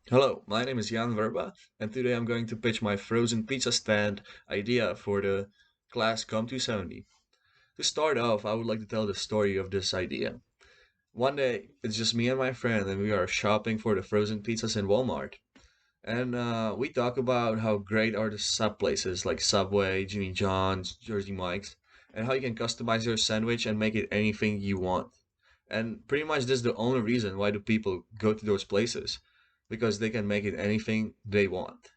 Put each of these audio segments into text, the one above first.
Hello, my name is Jan Verba, and today I'm going to pitch my frozen pizza stand idea for the class Com 270. To start off, I would like to tell the story of this idea. One day, it's just me and my friend, and we are shopping for the frozen pizzas in Walmart. And we talk about how great are the sub places like Subway, Jimmy John's, Jersey Mike's, and how you can customize your sandwich and make it anything you want. And pretty much this is the only reason why do people go to those places, because they can make it anything they want.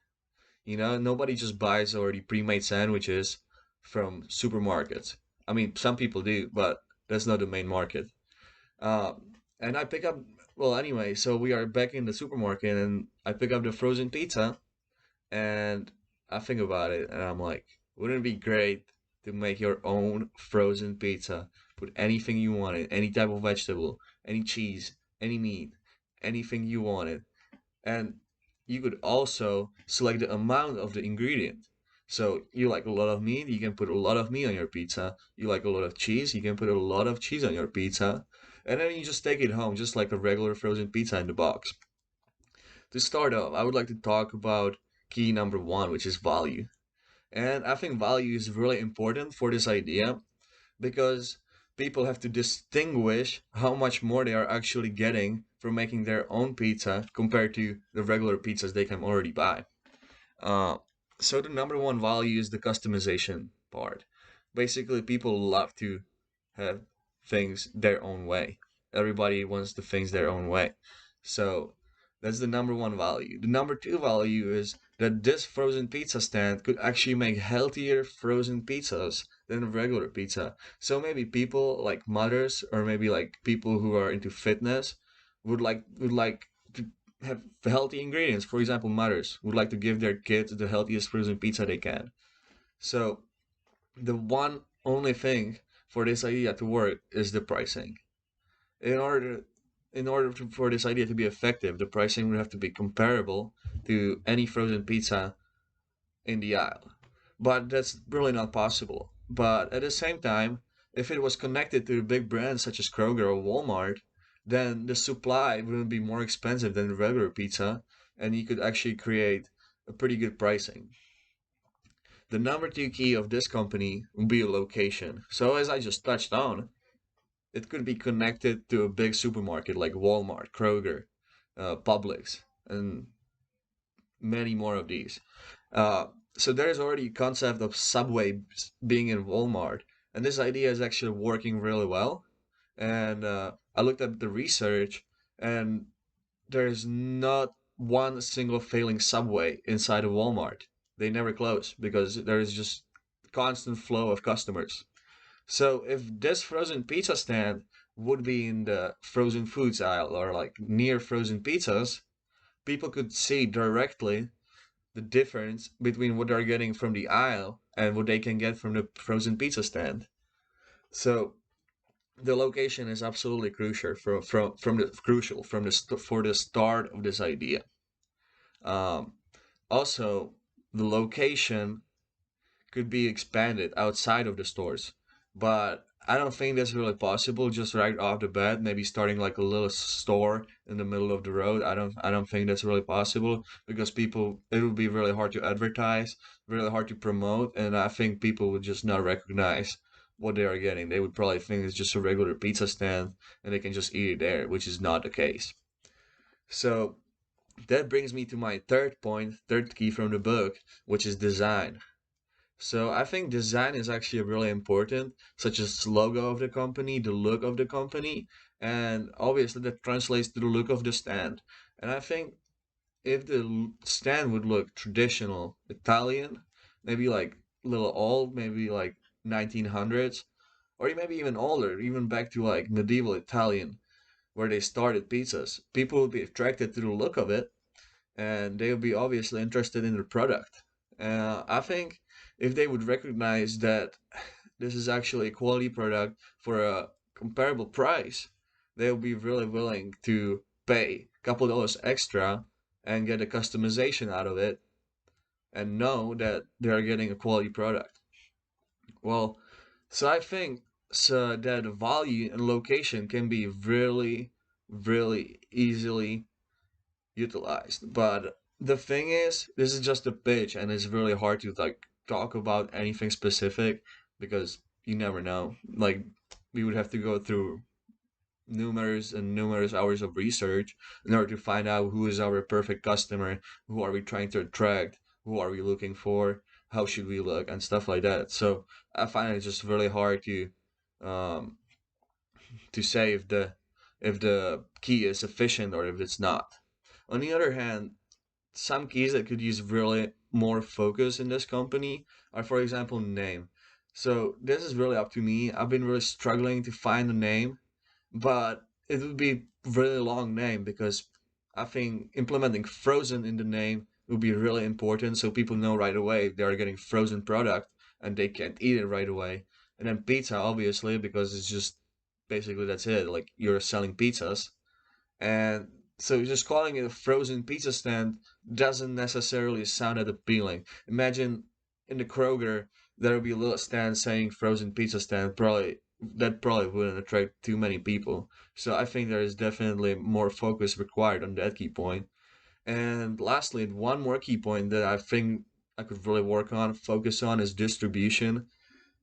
Nobody just buys already pre-made sandwiches from supermarkets. I mean, some people do, but that's not the main market. And I pick up, well, anyway, so we are back in the supermarket and I pick up the frozen pizza and I think about it and I'm like, wouldn't it be great to make your own frozen pizza? Put anything you wanted, any type of vegetable, any cheese, any meat, anything you wanted. And you could also select the amount of the ingredient. So you like a lot of meat, you can put a lot of meat on your pizza. You like a lot of cheese, you can put a lot of cheese on your pizza. And then you just take it home, just like a regular frozen pizza in the box. To start off, I would like to talk about key number one, which is value. And I think value is really important for this idea because people have to distinguish how much more they are actually getting from making their own pizza compared to the regular pizzas they can already buy. Uh, so the number one value is the customization part. Basically, people love to have things their own way. Everybody wants the things their own way. So that's the number one value. The number two value is that this frozen pizza stand could actually make healthier frozen pizzas than a regular pizza. So maybe people like mothers or maybe like people who are into fitness would like to have healthy ingredients. For example, mothers would like to give their kids the healthiest frozen pizza they can. So the one only thing for this idea to work is the pricing. In order for this idea to be effective, the pricing would have to be comparable to any frozen pizza in the aisle. But that's really not possible. But at the same time, if it was connected to big brands such as Kroger or Walmart, then the supply wouldn't be more expensive than regular pizza, and you could actually create a pretty good pricing. The number two key of this company would be a location. So as I just touched on, it could be connected to a big supermarket like Walmart, Kroger, Publix, and many more of these. Uh, so there is already a concept of Subway being in Walmart, and this idea is actually working really well. And I looked at the research, and there's not one single failing Subway inside of Walmart. They never close because there is just constant flow of customers. So if this frozen pizza stand would be in the frozen foods aisle or like near frozen pizzas, people could see directly the difference between what they're getting from the aisle and what they can get from the frozen pizza stand. So the location is absolutely crucial for the start of this idea. Um, Also, the location could be expanded outside of the stores. But I don't think that's really possible just right off the bat, maybe starting like a little store in the middle of the road. I don't think that's really possible because people it would be really hard to advertise, really hard to promote, and I think people would just not recognize what they are getting. They would probably think it's just a regular pizza stand and they can just eat it there, which is not the case. So that brings me to my third point, third key from the book, which is design. So I think design is actually really important, such as logo of the company, the look of the company, and obviously that translates to the look of the stand. And I think if the stand would look traditional Italian, maybe like a little old, maybe like 1900s, or maybe even older, even back to like medieval Italian, where they started pizzas, people would be attracted to the look of it and they would be obviously interested in the product. I think if they would recognize that this is actually a quality product for a comparable price, they will be really willing to pay a couple dollars extra and get a customization out of it and know that they are getting a quality product. Well, so I think so that value and location can be really, really easily utilized. But the thing is, this is just a pitch, and it's really hard to like talk about anything specific because you never know. Like we would have to go through numerous and numerous hours of research in order to find out who is our perfect customer, who are we trying to attract, who are we looking for, how should we look, and stuff like that. So I find it just really hard um, to say if the key is sufficient or if it's not. On the other hand, some keys that could use really more focus in this company are, for example, name. So this is really up to me. I've been really struggling to find a name, but it would be really long name because I think implementing frozen in the name would be really important so people know right away they are getting frozen product and they can't eat it right away. And then pizza, obviously, because it's just basically that's it. Like you're selling pizzas. And so just calling it a frozen pizza stand doesn't necessarily sound that appealing. Imagine in the Kroger there would be a little stand saying frozen pizza stand. Probably wouldn't attract too many people. So I think there is definitely more focus required on that key point. And lastly, one more key point that I think I could really work on, focus on is distribution.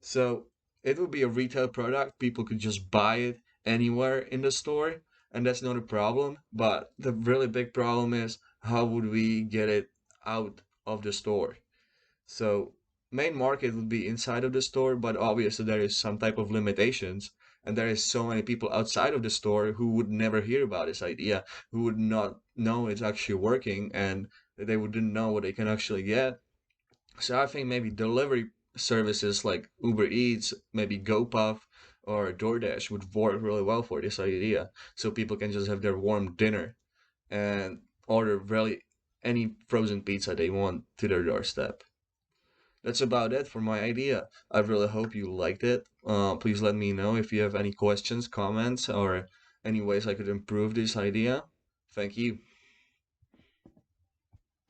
So it would be a retail product. People could just buy it anywhere in the store, and that's not a problem. But the really big problem is how would we get it out of the store? So main market would be inside of the store, but obviously there is some type of limitations. And there is so many people outside of the store who would never hear about this idea, who would not know it's actually working, and they wouldn't know what they can actually get. So I think maybe delivery services like Uber Eats, maybe GoPuff or DoorDash would work really well for this idea. So people can just have their warm dinner and order really any frozen pizza they want to their doorstep. That's about it for my idea. I really hope you liked it. Please let me know if you have any questions, comments, or any ways I could improve this idea. Thank you.